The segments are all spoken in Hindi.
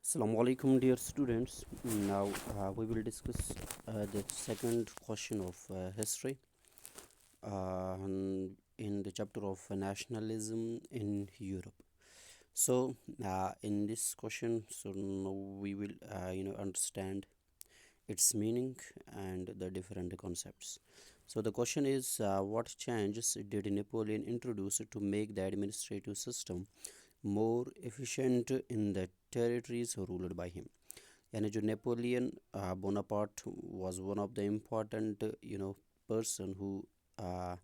Assalamu alaikum, dear students. Now we will discuss the second question of history in the chapter of nationalism in Europe. So, in this question, now we will understand its meaning and the different concepts. So the question is, what changes did Napoleon introduce to make the administrative system more efficient in the territories ruled by him? यानी जो Napoleon Bonaparte was one of the important person who uh,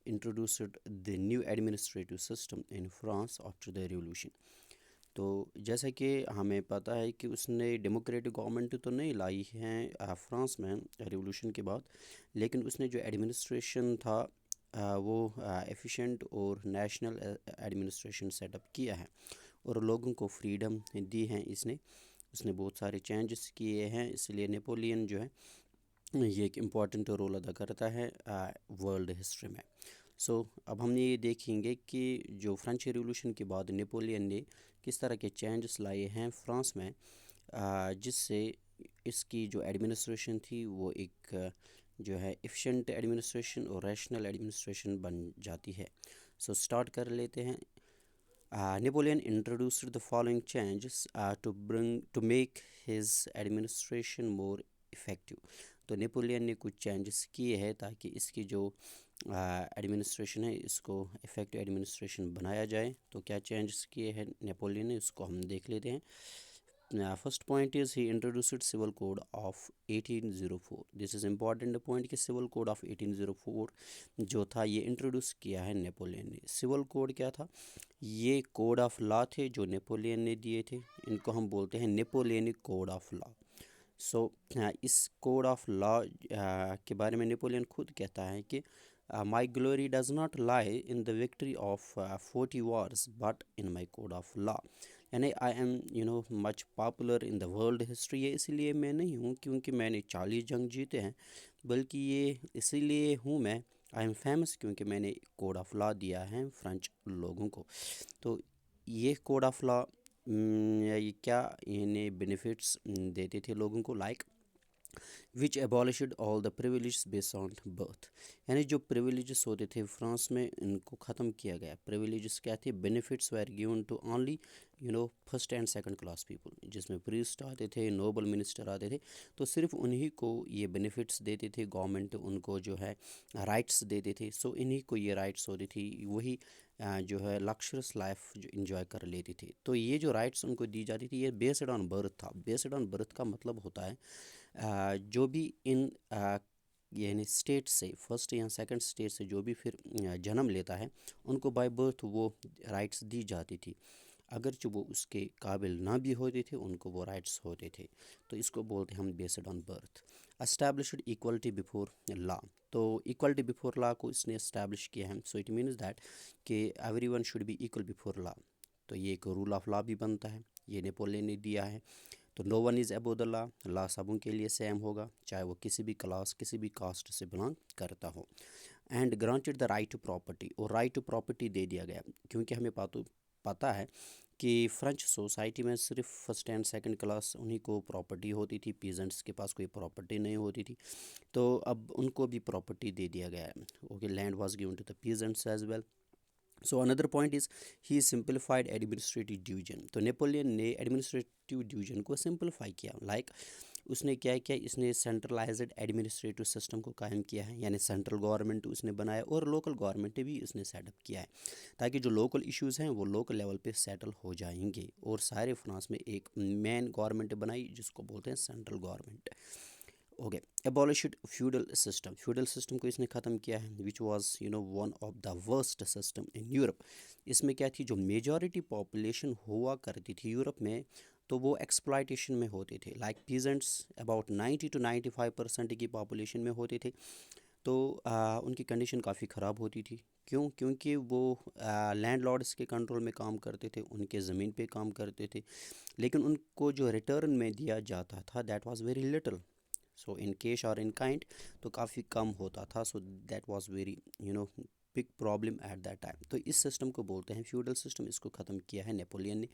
introduced the new administrative system in France after the revolution. तो जैसा कि हमें पता है कि उसने डेमोक्रेटिक गवर्नमेंट तो नहीं लाई है फ्रांस में रिवॉल्यूशन के बाद, लेकिन उसने जो एडमिनिस्ट्रेशन था वो एफिशिएंट और नेशनल एडमिनिस्ट्रेशन सेटअप किया है और लोगों को फ्रीडम दी है उसने बहुत सारे चेंजेस किए हैं, इसलिए नेपोलियन जो है ये एक इम्पॉर्टेंट रोल अदा करता है वर्ल्ड हिस्ट्री में। सो अब हम ये देखेंगे कि जो फ्रेंच रिवॉल्यूशन के बाद नेपोलियन ने किस तरह के चेंजेस लाए हैं फ्रांस में, जिससे इसकी जो एडमिनिस्ट्रेशन थी वो एक जो है एफिशिएंट एडमिनिस्ट्रेशन और रैशनल एडमिनिस्ट्रेशन बन जाती है। सो स्टार्ट कर लेते हैं। Napoleon introduced the following changes to make his administration more effective. तो नेपोलियन ने कुछ चेंजेस किए हैं ताकि इसकी जो एडमिनिस्ट्रेशन है इसको इफ़ेक्टिव एडमिनिस्ट्रेशन बनाया जाए। तो क्या चेंजेस किए हैं नेपोलियन ने, इसको हम देख लेते हैं। First point is he introduced civil code of 1804। This is important point कि सिविल कोड ऑफ 1804 जो था ये इंट्रोड्यूस किया है नेपोलियन ने। सिविल कोड क्या था? ये कोड ऑफ लॉ थे जो नेपोलियन ने दिए थे, इनको हम बोलते हैं नेपोलियनिक कोड ऑफ लॉ। सो इस कोड ऑफ लॉ के बारे में नेपोलियन खुद कहता है कि my glory does not lie in the victory of 40 wars but in my code of law. यानी I am much popular in the world history. ये इसीलिए मैं नहीं हूँ क्योंकि मैंने 40 जंग जीते हैं, बल्कि ये इसीलिए हूँ मैं, आई एम फेमस, क्योंकि मैंने कोड ऑफ लॉ दिया है फ्रेंच लोगों को। तो ये कोड ऑफ लॉ ये क्या इन्हें बेनिफिट्स देते थे लोगों को, like which abolished all the privilege based on birth. यानी जो प्रिविलेजेस होते थे फ्रांस में इनको ख़त्म किया गया। प्रिविलेजेस क्या थे? Benefits were given to only first and second class people, जिसमें प्रीस्ट आते थे, नोबल मिनिस्टर आते थे, तो सिर्फ उन्हीं को ये बेनिफिट्स देते थे। गवर्नमेंट उनको जो है राइट्स देते थे। सो इन्हीं को ये राइट्स होती थी, वही जो है लक्शरस लाइफ जो इंजॉय कर लेती थी। तो ये जो राइट्स उनको दी जाती थी ये बेस्ड ऑन बर्थ था। बेस्ड ऑन बर्थ का मतलब होता है जो भी इन यानी स्टेट से, फर्स्ट या सेकंड स्टेट से जो भी फिर जन्म लेता है उनको बाय बर्थ वो राइट्स दी जाती थी। अगर जो वो उसके काबिल ना भी होते थे उनको वो राइट्स होते थे। तो इसको बोलते हैं हम based on birth. Established equality before law. तो इक्वलिटी बिफोर लॉ को इसने एस्टैब्लिश किया है। सो इट मीन्स दैट कि everyone should be equal before law. तो ये एक रूल ऑफ लॉ भी बनता है, ये नेपोलियन ने दिया है। तो no one is above the law, law सबों के लिए सेम होगा, चाहे वो किसी भी क्लास किसी भी कास्ट से बिलोंग करता हो। And granted the right to property, और राइट टू प्रॉपर्टी दे दिया गया, क्योंकि हमें पता है कि फ्रेंच सोसाइटी में सिर्फ फर्स्ट एंड सेकंड क्लास उन्हीं को प्रॉपर्टी होती थी, पीजेंट्स के पास कोई प्रॉपर्टी नहीं होती थी। तो अब उनको भी प्रॉपर्टी दे दिया गया है। Okay, land was given to the peasants as well. So another point is he simplified administrative division. तो नेपोलियन ने एडमिनिस्ट्रेटिव डिवीजन को सिंप्लीफाई किया। लाइक उसने क्या किया, इसने सेंट्रलाइज्ड एडमिनिस्ट्रेटिव सिस्टम को कायम किया है, यानी सेंट्रल गवर्नमेंट उसने बनाया और लोकल गवर्नमेंट भी उसने सेटअप किया है, ताकि जो लोकल इश्यूज़ हैं वो लोकल लेवल पे सेटल हो जाएंगे। और सारे फ्रांस में एक मेन गवर्नमेंट बनाई जिसको बोलते हैं central government. Okay, abolished feudal system को इसने ख़त्म किया है, which was one of the worst system in Europe. इसमें क्या थी, जो मेजॉरिटी पॉपुलेशन हुआ करती थी यूरोप में, तो वो एक्सप्लॉयटेशन में होते थे। लाइक पीजेंट्स अबाउट 90 to 95% की पॉपुलेशन में होते थे। तो उनकी कंडीशन काफ़ी ख़राब होती थी। क्यों? क्योंकि वो लैंड लॉर्ड्स के कंट्रोल में काम करते थे, उनके ज़मीन पे काम करते थे, लेकिन उनको जो रिटर्न में दिया जाता था that was very little. So in cash और इन काइंड तो काफ़ी कम होता था। So that was very big problem at that time. तो इस सिस्टम को बोलते हैं फ्यूडल सिस्टम, इसको ख़त्म किया है नेपोलियन ने।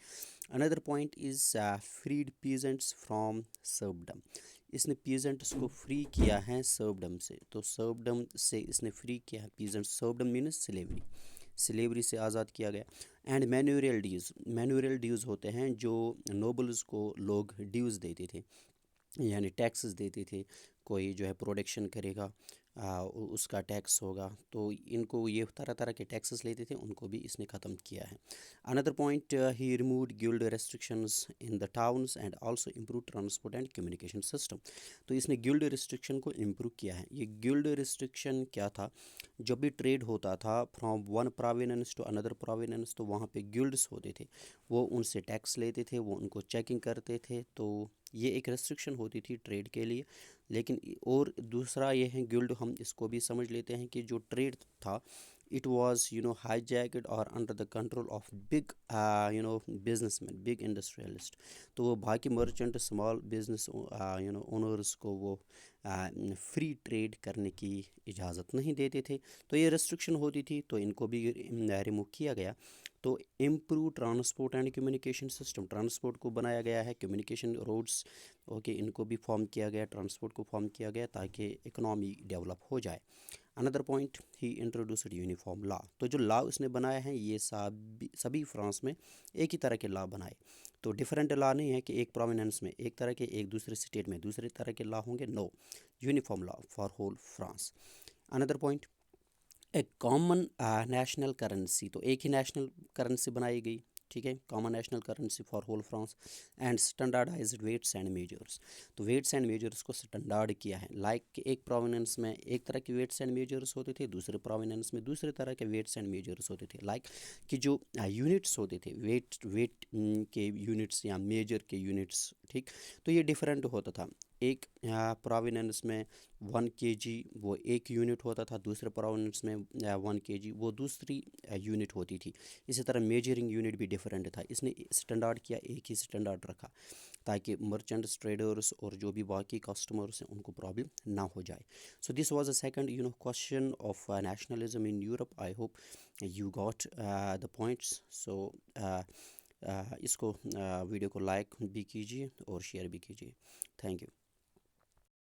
Another point is freed peasants from serfdom. इसने पीजेंट्स को फ्री किया है सर्वडम से। तो सर्वडम से इसने फ्री किया है पीजेंट्स। सर्वडम मीन्स स्लेवरी, स्लेवरी से आज़ाद किया गया। एंड मैन्यूरियल ड्यूज़, मैन्यूरियल ड्यूज़ होते हैं जो नोबल्स को लोग ड्यूज़ देते थे, यानी टैक्सेस देते थे। कोई जो है प्रोडक्शन करेगा, उसका टैक्स होगा, तो इनको ये तरह तरह के टैक्सेस लेते थे, उनको भी इसने ख़त्म किया है। Another point, he removed guild restrictions in the towns and also improve transport and communication system. तो इसने गिल्ड रिस्ट्रिक्शन को इम्प्रूव किया है। ये गिल्ड रिस्ट्रिक्शन क्या था? जब भी ट्रेड होता था from one province to another province, तो वहाँ पे गिल्ड्स होते थे, वो उनसे टैक्स लेते थे, वो उनको चेकिंग करते थे। तो ये एक रेस्ट्रिक्शन होती थी ट्रेड के लिए। लेकिन और दूसरा ये है गिल्ड, हम इसको भी समझ लेते हैं कि जो ट्रेड था, इट वाज हाईजैक्ड और under the control of big businessman, big industrialist. तो वो बाकी मर्चेंट, स्मॉल बिजनेस ओनर्स को वो फ्री ट्रेड करने की इजाज़त नहीं देते थे। तो ये रेस्ट्रिक्शन होती थी, तो इनको भी रिमूव किया गया। तो improve transport and communication system, transport को बनाया गया है, कम्युनिकेशन रोड्स, ओके, इनको भी फॉर्म किया गया, ट्रांसपोर्ट को फॉर्म किया गया ताकि इकोनॉमी डेवलप हो जाए। अनदर पॉइंट, ही इंट्रोड्यूस्ड यूनिफॉर्म लॉ। तो जो लॉ उसने बनाया है, ये सभी फ्रांस में एक ही तरह के लॉ बनाए। तो डिफरेंट लॉ नहीं है कि एक प्रोविनेंस में एक तरह के, एक दूसरे स्टेट में दूसरे तरह के लॉ होंगे, no, uniform law for whole France. Another point, एक कॉमन नेशनल करेंसी, तो एक ही नेशनल करेंसी बनाई गई, ठीक है, common national currency for whole France. And standardised weights and measures, तो वेट्स एंड मेजर्स को स्टैंडर्ड किया है। लाइक एक प्रोविनेंस में एक तरह के वेट्स एंड मेजर्स होते थे, दूसरे प्रोविनेंस में दूसरे तरह के वेट्स एंड मेजर्स होते थे। लाइक कि जो यूनिट्स होते थे, वेट के यूनिट्स या मेजर के यूनिट्स, ठीक, तो ये डिफरेंट होता था। एक प्रोविनेंस में 1 kg वो एक यूनिट होता था, दूसरे प्रोविनेंस में 1 kg वो दूसरी यूनिट होती थी। इसी तरह मेजरिंग यूनिट भी डिफरेंट था। इसने स्टैंडर्ड किया, एक ही स्टैंडर्ड रखा ताकि मर्चेंट्स, ट्रेडर्स और जो भी बाकी कस्टमर्स हैं उनको प्रॉब्लम ना हो जाए। So this was a second question of nationalism in Europe. I hope you got the points. So इसको वीडियो को लाइक भी कीजिए और शेयर भी कीजिए। Thank you.